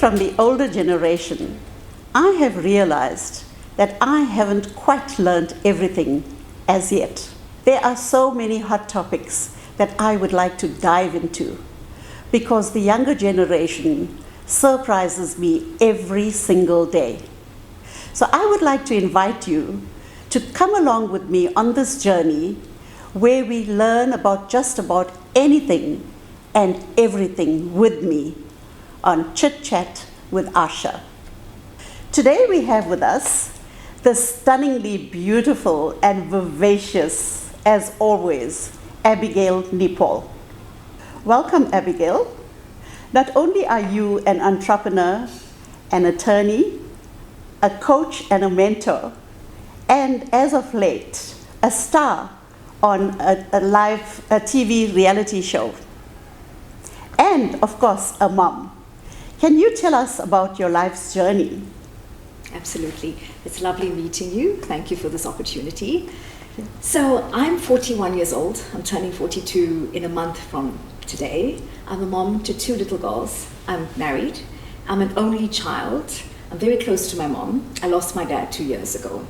from the older generation, I have realized that I haven't quite learned everything as yet. There are so many hot topics that I would like to dive into because the younger generation surprises me every single day. So I would like to invite you to come along with me on this journey where we learn about just about anything and everything with me on Chit Chat with Asha. Today we have with us the stunningly beautiful and vivacious, as always, Abigail Nepaul. Welcome, Abigail. Not only are you an entrepreneur, an attorney, a coach and a mentor, and as of late, a star on a live TV reality show, and of course, a mom. Can you tell us about your life's journey? Absolutely. It's lovely meeting you. Thank you for this opportunity. So I'm 41 years old. I'm turning 42 in a month from today. I'm a mom to 2 little girls. I'm married. I'm an only child. I'm very close to my mom. I lost my dad 2 years ago.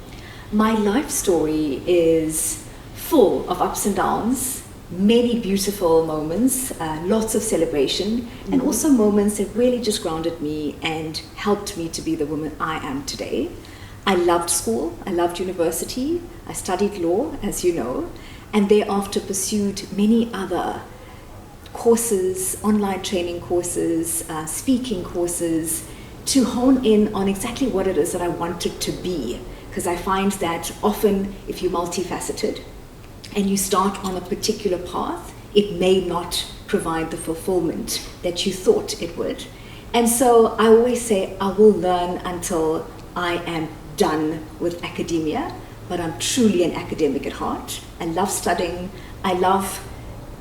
My life story is full of ups and downs, many beautiful moments, lots of celebration, and also moments that really just grounded me and helped me to be the woman I am today. I loved school, I loved university, I studied law, as you know, and thereafter pursued many other courses, online training courses, speaking courses, to hone in on exactly what it is that I wanted to be. Because I find that often if you're multifaceted, and you start on a particular path, it may not provide the fulfillment that you thought it would. And so I always say I will learn until I am done with academia, but I'm truly an academic at heart. I love studying, I love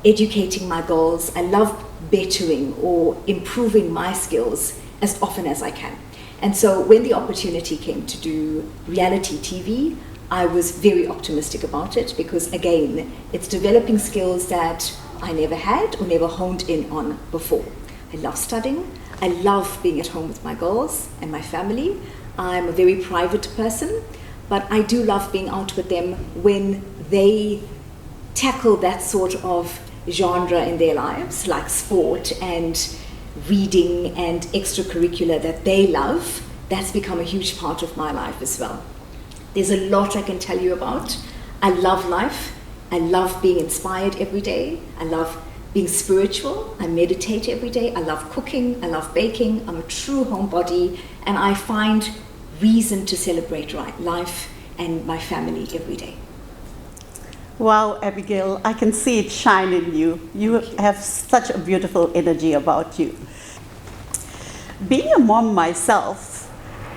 educating my girls, I love bettering or improving my skills as often as I can. And so when the opportunity came to do reality TV, I was very optimistic about it because, again, it's developing skills that I never had or never honed in on before. I love studying. I love being at home with my girls and my family. I'm a very private person, but I do love being out with them when they tackle that sort of genre in their lives, like sport and reading and extracurricular that they love. That's become a huge part of my life as well. There's a lot I can tell you about. I love life. I love being inspired every day. I love being spiritual. I meditate every day. I love cooking. I love baking. I'm a true homebody, and I find reason to celebrate life and my family every day. Wow, Abigail, I can see it shine in you. You have such a beautiful energy about you. Being a mom myself,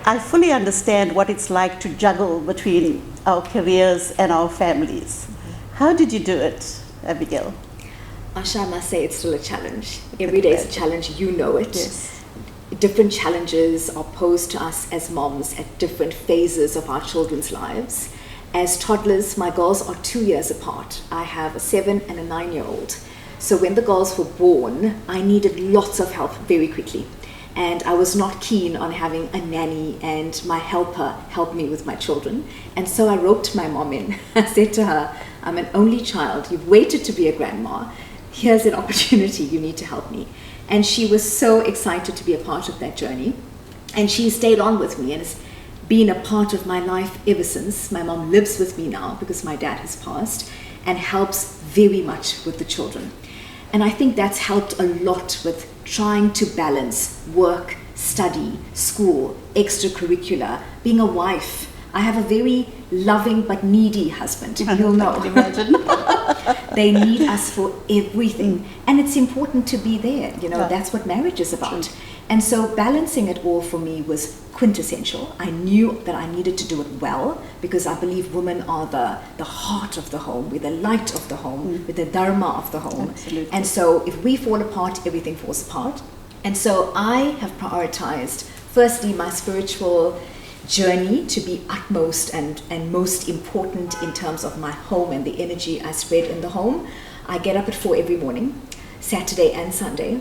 I fully understand what it's like to juggle between our careers and our families. How did you do it, Abigail? Asha, I must say it's still a challenge. Every day is a challenge, you know it. Yes. Different challenges are posed to us as moms at different phases of our children's lives. As toddlers, my girls are 2 years apart. I have a 7 and a 9-year-old. So when the girls were born, I needed lots of help very quickly. And I was not keen on having a nanny and my helper help me with my children. And so I roped my mom in. I said to her, I'm an only child. You've waited to be a grandma. Here's an opportunity. You need to help me. And she was so excited to be a part of that journey. And she stayed on with me and has been a part of my life ever since. My mom lives with me now because my dad has passed and helps very much with the children. And I think that's helped a lot with trying to balance work, study, school, extracurricular, being a wife. I have a very loving but needy husband. You'll know. I can imagine. They need us for everything. And it's important to be there. You know, Yeah. that's what marriage is about. True. And so balancing it all for me was quintessential. I knew that I needed to do it well because I believe women are the heart of the home, we're the light of the home, we're the dharma of the home. Absolutely. And so if we fall apart, everything falls apart. And so I have prioritized, firstly, my spiritual journey to be utmost and most important in terms of my home and the energy I spread in the home. I get up at 4 every morning, Saturday and Sunday.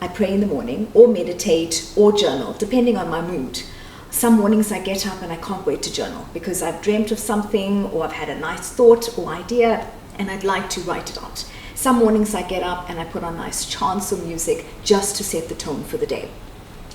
I pray in the morning or meditate or journal, depending on my mood. Some mornings I get up and I can't wait to journal because I've dreamt of something or I've had a nice thought or idea and I'd like to write it out. Some mornings I get up and I put on nice chants or music just to set the tone for the day,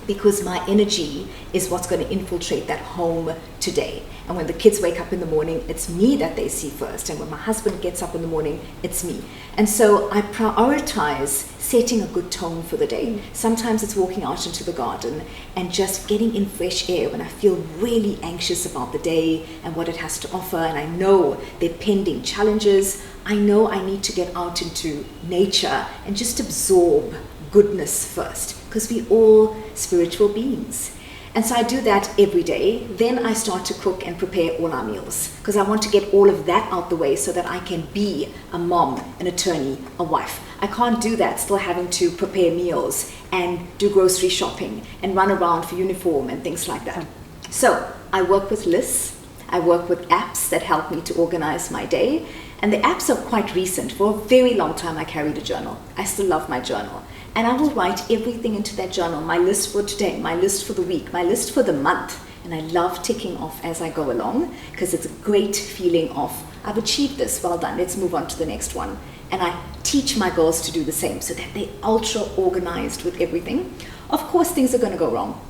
because my energy is what's going to infiltrate that home today. And when the kids wake up in the morning, it's me that they see first. And when my husband gets up in the morning, it's me. And so I prioritize setting a good tone for the day. Sometimes it's walking out into the garden and just getting in fresh air when I feel really anxious about the day and what it has to offer. And I know there are pending challenges. I know I need to get out into nature and just absorb goodness first, because we're all spiritual beings. And so I do that every day. Then I start to cook and prepare all our meals, because I want to get all of that out the way so that I can be a mom, an attorney, a wife. I can't do that still having to prepare meals and do grocery shopping and run around for uniform and things like that. So I work with lists. I work with apps that help me to organize my day. And the apps are quite recent. For a very long time I carried a journal. I still love my journal. And I will write everything into that journal, my list for today, my list for the week, my list for the month. And I love ticking off as I go along, because it's a great feeling of, I've achieved this, well done, let's move on to the next one. And I teach my girls to do the same so that they're ultra organized with everything. Of course, things are going to go wrong.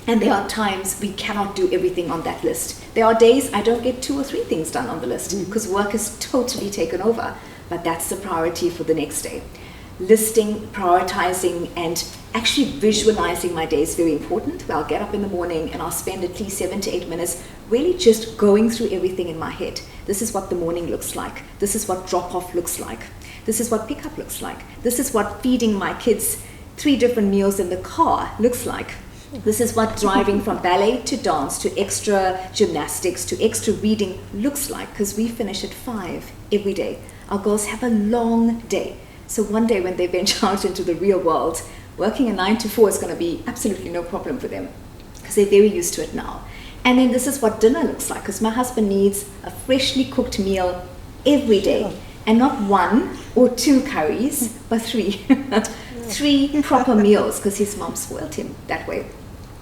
And there are times we cannot do everything on that list. There are days I don't get 2 or 3 things done on the list because work is totally taken over. But that's the priority for the next day. Listing, prioritizing, and actually visualizing my day is very important. I'll get up in the morning and I'll spend at least 7 to 8 minutes really just going through everything in my head. This is what the morning looks like. This is what drop-off looks like. This is what pickup looks like. This is what feeding my kids 3 different meals in the car looks like. This is what driving from ballet to dance to extra gymnastics to extra reading looks like, because we finish at 5 every day. Our girls have a long day. So one day when they venture out into the real world, working a 9 to 4 is going to be absolutely no problem for them, because they're very used to it now. And then this is what dinner looks like, because my husband needs a freshly cooked meal every day. And not 1 or 2 curries, but 3. 3 proper meals, because his mom spoiled him that way.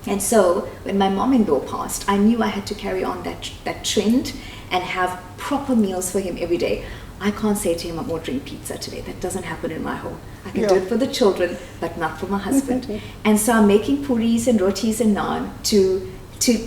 And so when my mom-in-law passed, I knew I had to carry on that trend and have proper meals for him every day. I can't say to him, I'm ordering pizza today. That doesn't happen in my home. I can do it for the children, but not for my husband. And so I'm making puris and rotis and naan to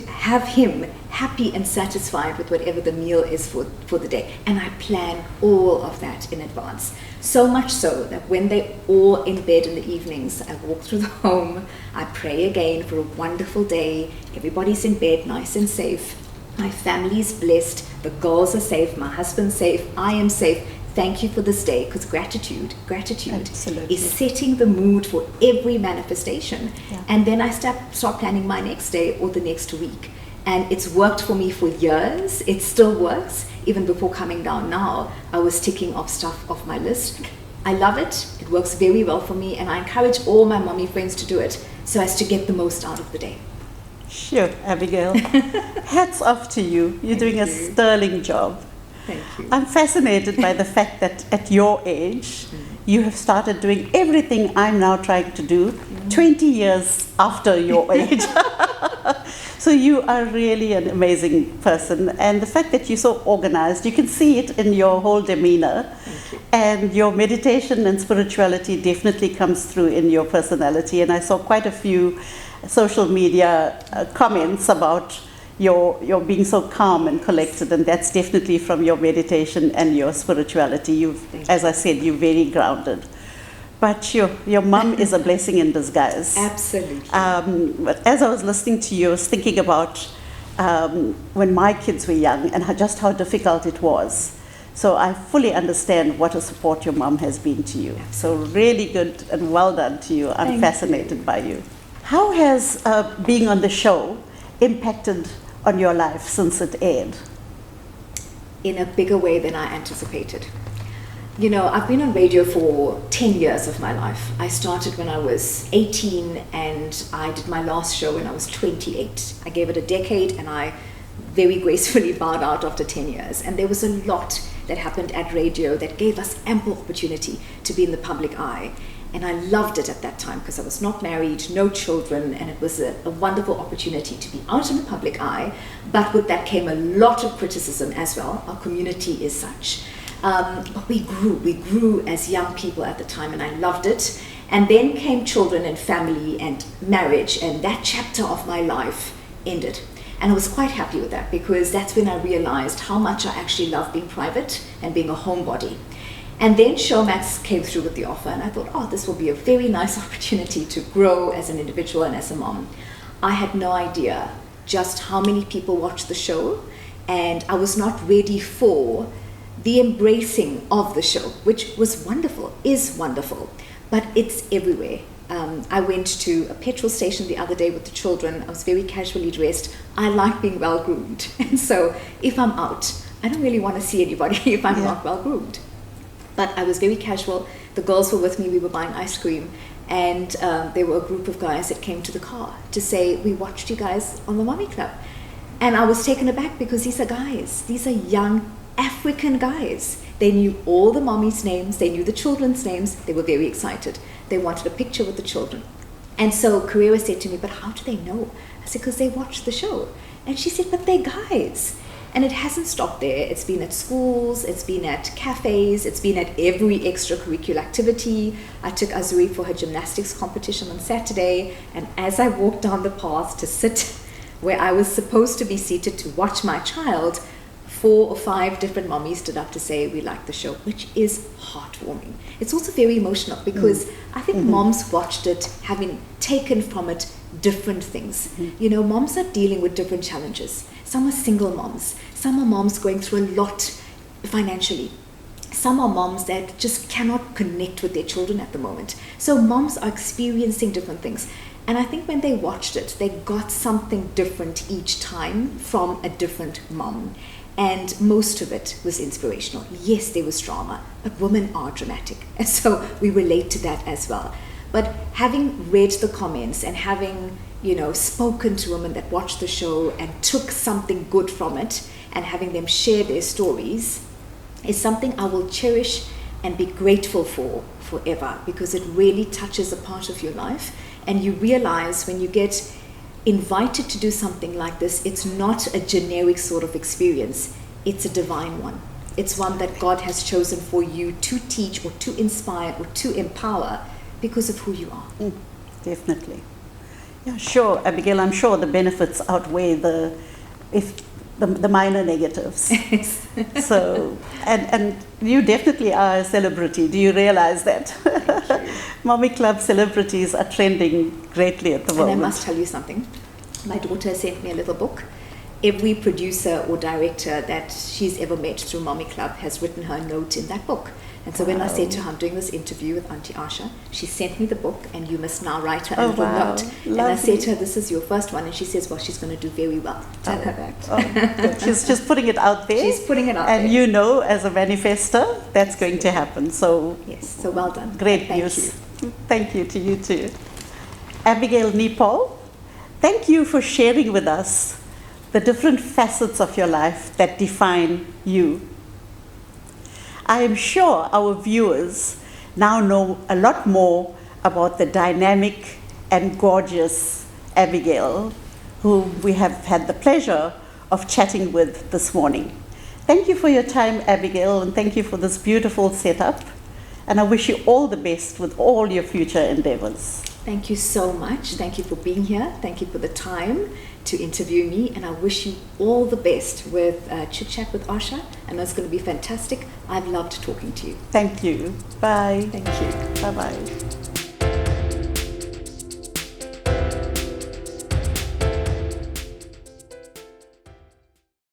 have him happy and satisfied with whatever the meal is for the day. And I plan all of that in advance. So much so that when they're all in bed in the evenings, I walk through the home, I pray again for a wonderful day. Everybody's in bed, nice and safe. My family's blessed, the girls are safe, my husband's safe, I am safe. Thank you for this day, because gratitude Absolutely. is setting the mood for every manifestation. Yeah. And then I start planning my next day or the next week. And it's worked for me for years. It still works. Even before coming down now, I was ticking off stuff off my list. I love it. It works very well for me. And I encourage all my mommy friends to do it so as to get the most out of the day. Sure, Abigail. Hats off to you. You're doing a sterling job. Thank you. I'm fascinated by the fact that at your age, you have started doing everything I'm now trying to do 20 years after your age. So you are really an amazing person. And the fact that you're so organized, you can see it in your whole demeanor. Thank you. And your meditation and spirituality definitely comes through in your personality. And I saw quite a few social media comments about your being so calm and collected, and that's definitely from your meditation and your spirituality. As I said, you're very grounded. But your mum is a blessing in disguise. Absolutely. But as I was listening to you, I was thinking about when my kids were young and just how difficult it was. So I fully understand what a support your mum has been to you. So really good and well done to you. I'm fascinated by you. How has being on the show impacted on your life since it aired? In a bigger way than I anticipated. You know, I've been on radio for 10 years of my life. I started when I was 18 and I did my last show when I was 28. I gave it a decade and I very gracefully bowed out after 10 years. And there was a lot that happened at radio that gave us ample opportunity to be in the public eye. And I loved it at that time because I was not married, no children, and it was a wonderful opportunity to be out in the public eye. But with that came a lot of criticism as well. Our community is such. But we grew as young people at the time, and I loved it. And then came children and family and marriage, and that chapter of my life ended. And I was quite happy with that, because that's when I realized how much I actually love being private and being a homebody. And then Showmax came through with the offer, and I thought, oh, this will be a very nice opportunity to grow as an individual and as a mom. I had no idea just how many people watched the show, and I was not ready for the embracing of the show, which was wonderful, is wonderful, but it's everywhere. I went to a petrol station the other day with the children. I was very casually dressed. I like being well groomed. And so if I'm out, I don't really want to see anybody if I'm not well groomed. But I was very casual. The girls were with me. We were buying ice cream. And there were a group of guys that came to the car to say, we watched you guys on the Mommy Club. And I was taken aback, because these are guys. These are young African guys. They knew all the mommies' names. They knew the children's names. They were very excited. They wanted a picture with the children. And so Carrera said to me, but how do they know? I said, because they watched the show. And she said, but they're guys. And it hasn't stopped there. It's been at schools, it's been at cafes, it's been at every extracurricular activity. I took Azuri for her gymnastics competition on Saturday. And as I walked down the path to sit where I was supposed to be seated to watch my child, 4 or 5 different mommies stood up to say we like the show, which is heartwarming. It's also very emotional, because I think moms watched it having taken from it different things. You know, moms are dealing with different challenges. Some are single moms. Some are moms going through a lot financially. Some are moms that just cannot connect with their children at the moment. So moms are experiencing different things. And I think when they watched it, they got something different each time from a different mom. And most of it was inspirational. Yes, there was drama, but women are dramatic. And so we relate to that as well. But having read the comments and having, you know, spoken to women that watched the show and took something good from it, and having them share their stories, is something I will cherish and be grateful for forever, because it really touches a part of your life. And you realize when you get invited to do something like this, it's not a generic sort of experience, it's a divine one. It's one that God has chosen for you to teach or to inspire or to empower because of who you are. Definitely. Yeah, sure, Abigail, I'm sure the benefits outweigh the minor negatives. So, and you definitely are a celebrity. Do you realize that? Mommy Club celebrities are trending greatly at the moment. And I must tell you something. My daughter sent me a little book. Every producer or director that she's ever met through Mommy Club has written her a note in that book. And so when I said to her, I'm doing this interview with Auntie Asha, she sent me the book, and you must now write her a little note. Lovely. And I said to her, this is your first one. And she says, well, she's going to do very well. Tell her that. Good. She's just putting it out there. She's putting it out there. And you know, as a manifester, that's going to happen. So yes, so well done. Great news. Thank you to you too. Abigail Nepaul, thank you for sharing with us the different facets of your life that define you. I am sure our viewers now know a lot more about the dynamic and gorgeous Abigail, whom we have had the pleasure of chatting with this morning. Thank you for your time, Abigail, and thank you for this beautiful setup. And I wish you all the best with all your future endeavors. Thank you so much. Thank you for being here. Thank you for the time to interview me. And I wish you all the best with Chit Chat with Asha. And it's going to be fantastic. I've loved talking to you. Thank you. Bye. Thank you. Bye-bye.